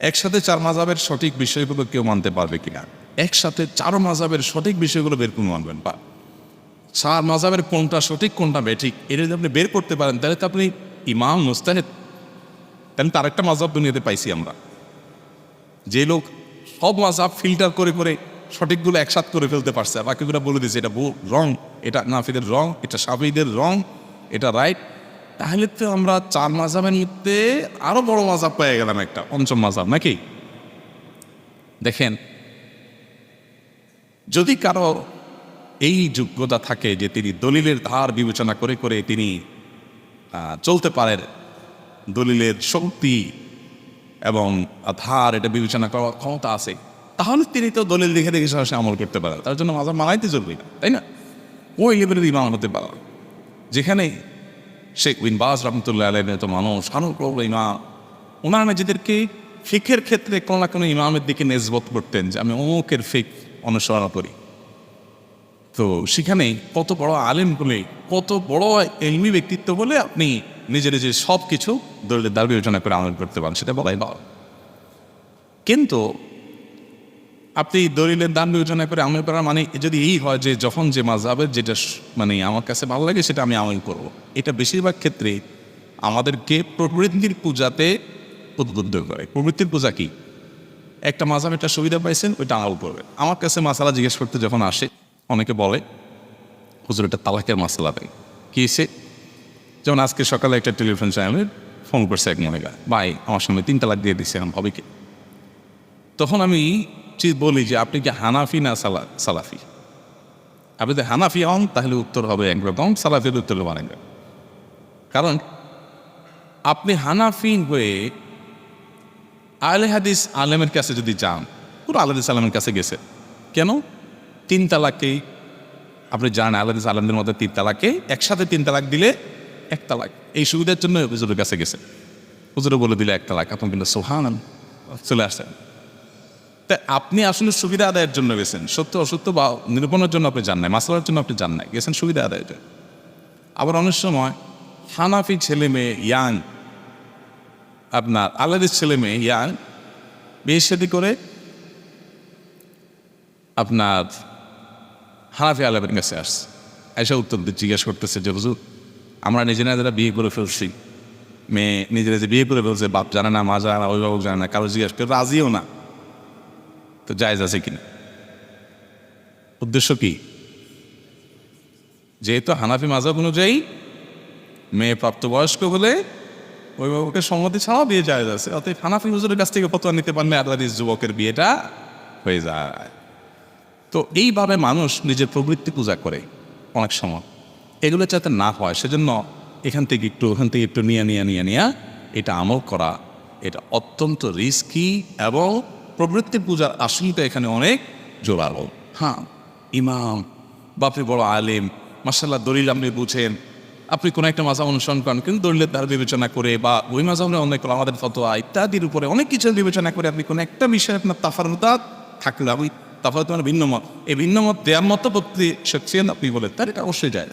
একসাথে চার মাযহাবের সঠিক বিষয়গুলো কেউ মানতে পারবে কিনা? একসাথে চার মাযহাবের সঠিক বিষয়গুলো বের করে মানবেন বা চার মাযহাবের কোনটা সঠিক কোনটা বেঠিক এটা যদি আপনি বের করতে পারেন তাহলে তো আপনি ইমাম মুজতাহিদ। তাহলে তো আরেকটা মাযহাব দুনিয়াতে পাইছি আমরা, যে লোক সব মাযহাব ফিল্টার করে করে সঠিকগুলো একসাথ করে ফেলতে পারছে, বাকিগুলো বলে দিয়েছে এটা রং, এটা নাফিদের রং, এটা শাফিঈদের রং, এটা রাইট। তাহলে তো আমরা চার মাযহাবের মধ্যে আরো বড় মাযহাব পেয়ে গেলাম, একটা পঞ্চম মাযহাব নাকি? দেখেন, যদি কারো এই যোগ্যতা থাকে যে তিনি দলিলের ধার বিবেচনা করে করে তিনি চলতে পারেন, দলিলের শক্তি এবং ধার এটা বিবেচনা করার ক্ষমতা আছে, তাহলে তিনি তো দলিল দেখে দেখে সরাসরি আমল করতে পারেন। তার জন্য মাযহাব মানাইতে জরুরি না, তাই না? ওই লেভেলের ইমাম হতে পারে, যেখানে শেখ বিন বাজ রহমতুল্লাহ আলাইহির তো মানুষ আনুগ্রহ ইমাম, ওনারা নিজেদেরকে ফিকের ক্ষেত্রে কোনো না কোনো ইমামের দিকে নেসবত করতেন যে আমি অমুকের ফিক অনুসরণ করি। তো সেখানে কত বড় আলেম বলে, কত বড় এলমি ব্যক্তিত্ব বলে আপনি নিজে নিজে সব কিছু দলিলের দ্বার বিবেচনা করে আমল করতে পারেন, সেটা বলাই ভালো। কিন্তু আপনি দলিলের দান বিবেচনা করে আমল করার মানে যদি এই হয় যে যখন যে মাযহাবের যেটা মানে আমার কাছে ভালো লাগে সেটা আমি আমল করব, এটা বেশিরভাগ ক্ষেত্রে আমাদেরকে প্রবৃত্তির পূজাতে উদ্বুদ্ধ করে। প্রবৃত্তির পূজা কি? একটা মাযহাব একটা সুবিধা পাইছেন, ওইটা আমল করবে। আমার কাছে মাসালা জিজ্ঞেস করতে যখন আসে, অনেকে বলে হুজুর এটা তালাকের মাসালা দেয় কি এসে, যেমন আজকে সকালে একটা টেলিফোন চ্যানেলে ফোন করছে এক মহিলা, ভাই আমার সঙ্গে 3 তালাক দিয়ে দিচ্ছে, এখন হবে কি? তখন আমি বলি যে আপনি কি হানাফি না সালাফি? আপনি যদি হানাফি হন তাহলে উত্তর হবে একরকম, সালাফির উত্তর হবে অনেক। কারণ আপনি হানাফি হয়ে আহলে হাদিস আলেমের কাছে যদি যান, পুরো আহলে হাদিস আলেমের কাছে গেছে কেন? 3 তালাককেই আপনি জানেন আহলে হাদিস আলেমদের মধ্যে 3 তালাকে একসাথে 3 তালাক দিলে 1 তালাক, এই সুবিধার জন্য হুজুরের কাছে গেছে। হুজুরে বলে দিলে 1 তালাক, আপনি কিন্তু সুবহানাল্লাহ চলে আসেন। তা আপনি আসলে সুবিধা আদায়ের জন্য গেছেন, সত্য অসত্য বা নিরূপণের জন্য আপনি যান নাই, মাসলার জন্য আপনি যান নাই, গেছেন সুবিধা আদায়ের জন্য। আবার অনেক সময় হানাফি ছেলে মেয়ে ইয়াং, আপনার আহলে হাদিস ছেলে মেয়ে ইয়াং বিয়ে শাদী করে আপনার হানাফি আলেমের কাছে আসছে, এসে উত্তর জিজ্ঞেস করতেছে যে হুজুর আমরা নিজেরা বিয়ে করে ফেলছি, মেয়ে নিজেরা যে বিয়ে করে ফেলছে, বাপ জানে না, মা জানে না, অভিভাবক জানে না, কারো জিজ্ঞেস করে রাজিও না, তো জায়েজ আছে কিনা? উদ্দেশ্য কি? যেহেতু হানাফি মাযহাব অনুযায়ী মেয়ে প্রাপ্তবয়স্ক হলে অভিভাবকের সম্মতি ছাড়াও বিয়ে জায়েজ আছে, অতএব হানাফি হুজুরের কাছ থেকে ফতোয়া নিতে পারলে আহলে হাদিস যুবকের বিয়েটা হয়ে যায়। তো এইভাবে মানুষ নিজের প্রবৃত্তি পূজা করে অনেক সময়, এগুলো যাতে না হয় সেজন্য এখান থেকে একটু ওখান থেকে একটু নিয়ে এটা আমল করা, এটা অত্যন্ত রিস্কি এবং প্রবৃত্তি পূজার আশঙ্কা এখানে অনেক জোরালো। হ্যাঁ, ইমাম বাপরে বড় আলেম, মাশাআল্লাহ দলিল আপনি বুঝেন, আপনি কোনো একটা মাযহাব অনুসরণ করেন, কিন্তু দলিলের দ্বারা বিবেচনা করে বা ওই মাযহাবের অনেক আমাদের ফতোয়া ইত্যাদির উপরে অনেক কিছু বিবেচনা করে আপনি কোনো একটা বিষয়ে আপনার তাফারুদাত থাকলে, আমি তাফারুদ মানে ভিন্ন মত, এই ভিন্ন মত দেওয়ার মতো প্রতি শখসিয়াত আপনি বলেন, তার এটা অবশ্যই যায়।